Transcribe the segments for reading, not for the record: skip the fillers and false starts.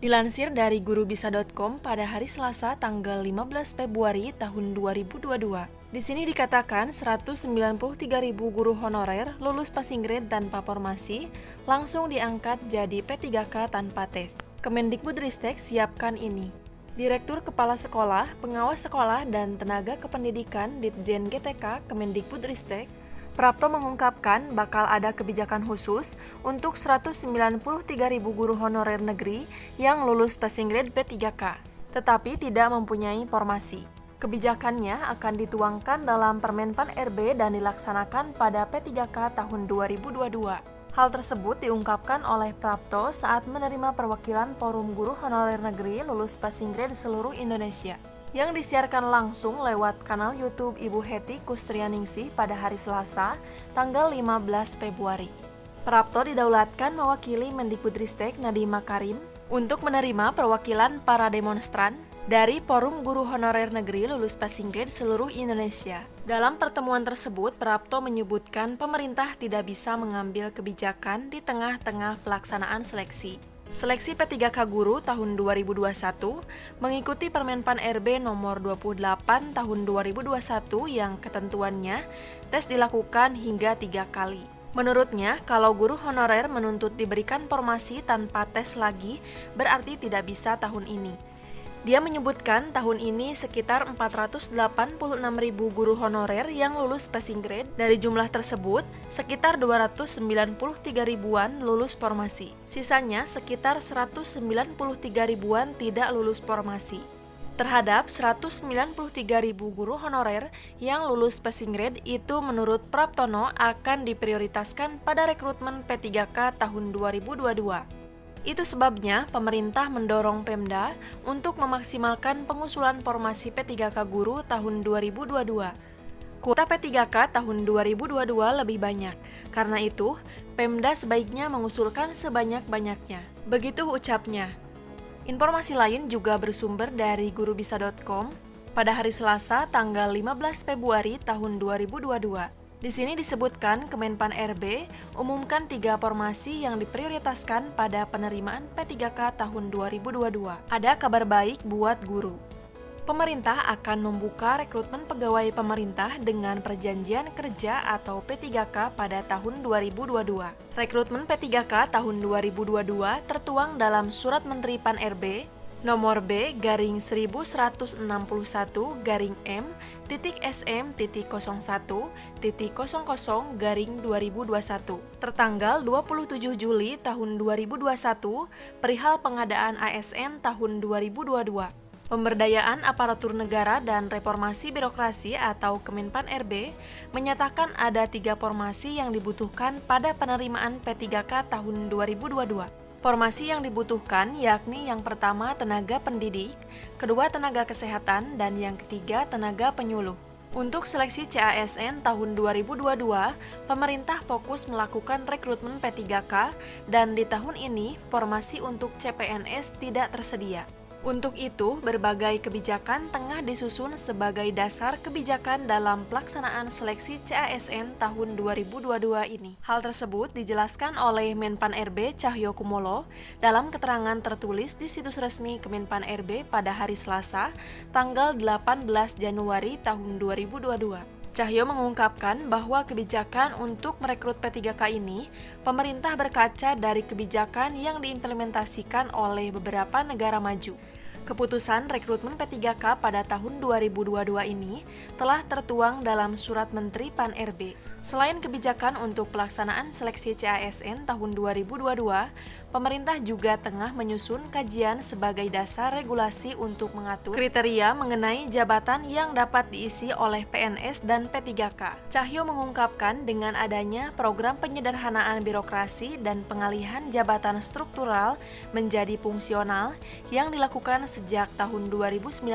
Dilansir dari gurubisa.com pada hari Selasa tanggal 15 Februari tahun 2022. Di sini dikatakan 193.000 guru honorer lulus passing grade tanpa formasi langsung diangkat jadi P3K tanpa tes. Kemendikbudristek siapkan ini. Direktur Kepala Sekolah, Pengawas Sekolah, dan Tenaga Kependidikan Ditjen GTK Kemendikbudristek Prapto mengungkapkan bakal ada kebijakan khusus untuk 193.000 guru honorer negeri yang lulus passing grade P3K, tetapi tidak mempunyai formasi. Kebijakannya akan dituangkan dalam Permenpan RB dan dilaksanakan pada P3K tahun 2022. Hal tersebut diungkapkan oleh Prapto saat menerima perwakilan Forum Guru Honorer Negeri lulus passing grade seluruh Indonesia, yang disiarkan langsung lewat kanal YouTube Ibu Hetty Kustrianingsih pada hari Selasa, tanggal 15 Februari. Prapto didaulatkan mewakili Mendikbudristek Nadiem Makarim untuk menerima perwakilan para demonstran dari Forum Guru Honorer Negeri lulus passing grade seluruh Indonesia. Dalam pertemuan tersebut, Prapto menyebutkan pemerintah tidak bisa mengambil kebijakan di tengah-tengah pelaksanaan seleksi. Seleksi P3K Guru tahun 2021 mengikuti Permenpan RB nomor 28 tahun 2021 yang ketentuannya tes dilakukan hingga 3 kali. Menurutnya, kalau guru honorer menuntut diberikan formasi tanpa tes lagi, berarti tidak bisa tahun ini. Dia menyebutkan tahun ini sekitar 486.000 guru honorer yang lulus passing grade. Dari jumlah tersebut, sekitar 293 ribuan lulus formasi. Sisanya sekitar 193 ribuan tidak lulus formasi. Terhadap 193.000 guru honorer yang lulus passing grade itu menurut Praptono akan diprioritaskan pada rekrutmen P3K tahun 2022. Itu sebabnya pemerintah mendorong Pemda untuk memaksimalkan pengusulan formasi P3K Guru tahun 2022. Kuota P3K tahun 2022 lebih banyak, karena itu Pemda sebaiknya mengusulkan sebanyak-banyaknya. Begitu ucapnya. Informasi lain juga bersumber dari gurubisa.com pada hari Selasa tanggal 15 Februari tahun 2022. Di sini disebutkan Kemenpan RB umumkan 3 formasi yang diprioritaskan pada penerimaan P3K tahun 2022. Ada kabar baik buat guru. Pemerintah akan membuka rekrutmen pegawai pemerintah dengan perjanjian kerja atau P3K pada tahun 2022. Rekrutmen P3K tahun 2022 tertuang dalam Surat Menteri Pan RB Nomor B/M/SM.00/2021 tertanggal 27 Juli tahun 2021 perihal pengadaan ASN tahun 2022. Pemberdayaan Aparatur Negara dan Reformasi Birokrasi atau Kemenpan RB menyatakan ada 3 formasi yang dibutuhkan pada penerimaan P3K tahun 2022. Formasi yang dibutuhkan yakni yang pertama tenaga pendidik, kedua tenaga kesehatan, dan yang ketiga tenaga penyuluh. Untuk seleksi CASN tahun 2022, pemerintah fokus melakukan rekrutmen P3K dan di tahun ini formasi untuk CPNS tidak tersedia. Untuk itu, berbagai kebijakan tengah disusun sebagai dasar kebijakan dalam pelaksanaan seleksi CASN tahun 2022 ini. Hal tersebut dijelaskan oleh Menpan RB Cahyokumolo dalam keterangan tertulis di situs resmi Kemenpan RB pada hari Selasa, tanggal 18 Januari tahun 2022. Cahyo mengungkapkan bahwa kebijakan untuk merekrut P3K ini, pemerintah berkaca dari kebijakan yang diimplementasikan oleh beberapa negara maju. Keputusan rekrutmen P3K pada tahun 2022 ini telah tertuang dalam Surat Menteri Pan RB. Selain kebijakan untuk pelaksanaan seleksi CASN tahun 2022, pemerintah juga tengah menyusun kajian sebagai dasar regulasi untuk mengatur kriteria mengenai jabatan yang dapat diisi oleh PNS dan P3K. Cahyo mengungkapkan dengan adanya program penyederhanaan birokrasi dan pengalihan jabatan struktural menjadi fungsional yang dilakukan sejak tahun 2019,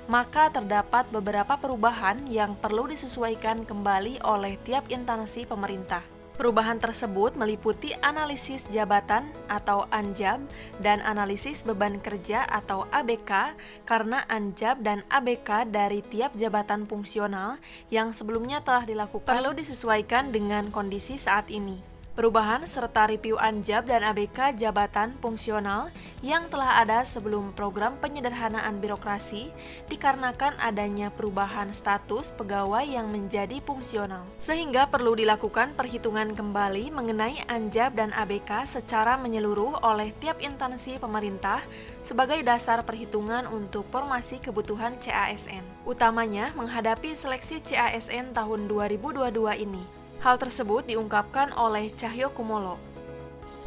maka terdapat beberapa perubahan yang perlu disesuaikan kembali oleh tiap instansi pemerintah. Perubahan tersebut meliputi analisis jabatan atau ANJAB dan analisis beban kerja atau ABK, karena ANJAB dan ABK dari tiap jabatan fungsional yang sebelumnya telah dilakukan perlu disesuaikan dengan kondisi saat ini. Perubahan serta review Anjab dan ABK jabatan fungsional yang telah ada sebelum program penyederhanaan birokrasi dikarenakan adanya perubahan status pegawai yang menjadi fungsional. Sehingga perlu dilakukan perhitungan kembali mengenai Anjab dan ABK secara menyeluruh oleh tiap instansi pemerintah sebagai dasar perhitungan untuk formasi kebutuhan CASN, utamanya menghadapi seleksi CASN tahun 2022 ini. Hal tersebut diungkapkan oleh Cahyokumolo.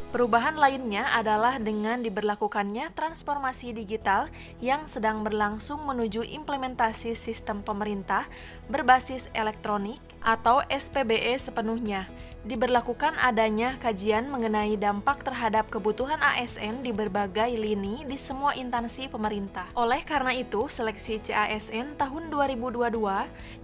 Perubahan lainnya adalah dengan diberlakukannya transformasi digital yang sedang berlangsung menuju implementasi sistem pemerintah berbasis elektronik atau SPBE sepenuhnya. Diberlakukan adanya kajian mengenai dampak terhadap kebutuhan ASN di berbagai lini di semua instansi pemerintah. Oleh karena itu, seleksi CASN tahun 2022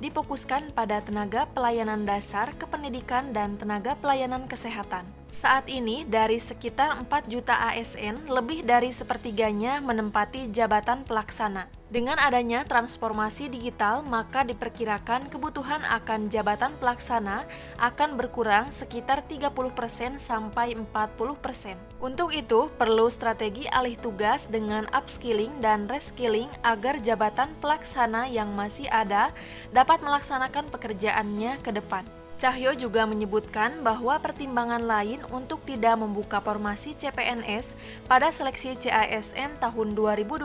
difokuskan pada tenaga pelayanan dasar kependidikan dan tenaga pelayanan kesehatan. Saat ini, dari sekitar 4 juta ASN, lebih dari sepertiganya menempati jabatan pelaksana. Dengan adanya transformasi digital, maka diperkirakan kebutuhan akan jabatan pelaksana akan berkurang sekitar 30% sampai 40%. Untuk itu, perlu strategi alih tugas dengan upskilling dan reskilling agar jabatan pelaksana yang masih ada dapat melaksanakan pekerjaannya ke depan. Cahyo juga menyebutkan bahwa pertimbangan lain untuk tidak membuka formasi CPNS pada seleksi CASN tahun 2022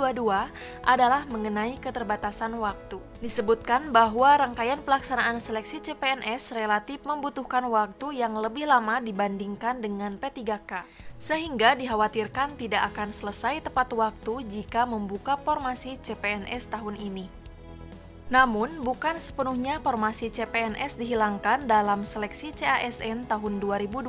adalah mengenai keterbatasan waktu. Disebutkan bahwa rangkaian pelaksanaan seleksi CPNS relatif membutuhkan waktu yang lebih lama dibandingkan dengan P3K, sehingga dikhawatirkan tidak akan selesai tepat waktu jika membuka formasi CPNS tahun ini. Namun, bukan sepenuhnya formasi CPNS dihilangkan dalam seleksi CASN tahun 2022.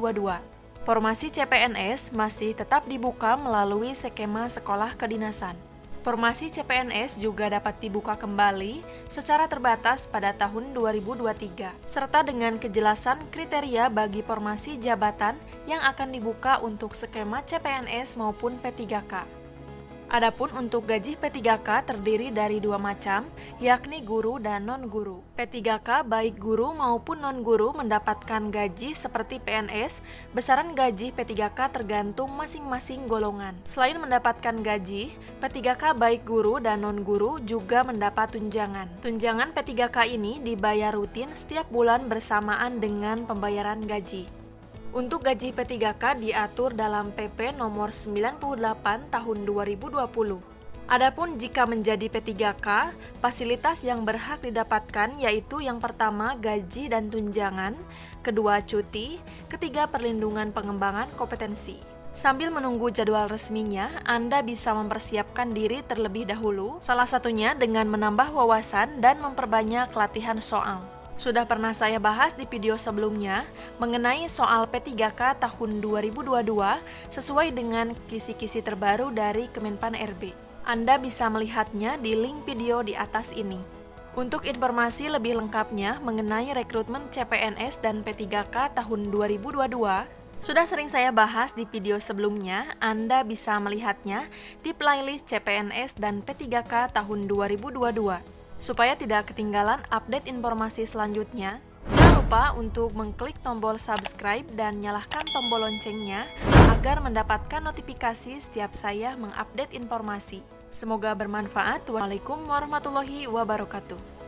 Formasi CPNS masih tetap dibuka melalui skema sekolah kedinasan. Formasi CPNS juga dapat dibuka kembali secara terbatas pada tahun 2023, serta dengan kejelasan kriteria bagi formasi jabatan yang akan dibuka untuk skema CPNS maupun P3K. Adapun untuk gaji P3K terdiri dari dua macam, yakni guru dan non-guru. P3K baik guru maupun non-guru mendapatkan gaji seperti PNS, besaran gaji P3K tergantung masing-masing golongan. Selain mendapatkan gaji, P3K baik guru dan non-guru juga mendapat tunjangan. Tunjangan P3K ini dibayar rutin setiap bulan bersamaan dengan pembayaran gaji. Untuk gaji P3K diatur dalam PP nomor 98 tahun 2020. Adapun jika menjadi P3K, fasilitas yang berhak didapatkan yaitu yang pertama gaji dan tunjangan, kedua cuti, ketiga perlindungan pengembangan kompetensi. Sambil menunggu jadwal resminya, Anda bisa mempersiapkan diri terlebih dahulu, salah satunya dengan menambah wawasan dan memperbanyak latihan soal. Sudah pernah saya bahas di video sebelumnya mengenai soal P3K tahun 2022 sesuai dengan kisi-kisi terbaru dari Kemenpan RB. Anda bisa melihatnya di link video di atas ini. Untuk informasi lebih lengkapnya mengenai rekrutmen CPNS dan P3K tahun 2022, sudah sering saya bahas di video sebelumnya. Anda bisa melihatnya di playlist CPNS dan P3K tahun 2022. Supaya tidak ketinggalan update informasi selanjutnya, jangan lupa untuk mengklik tombol subscribe dan nyalakan tombol loncengnya agar mendapatkan notifikasi setiap saya mengupdate informasi. Semoga bermanfaat. Wassalamualaikum warahmatullahi wabarakatuh.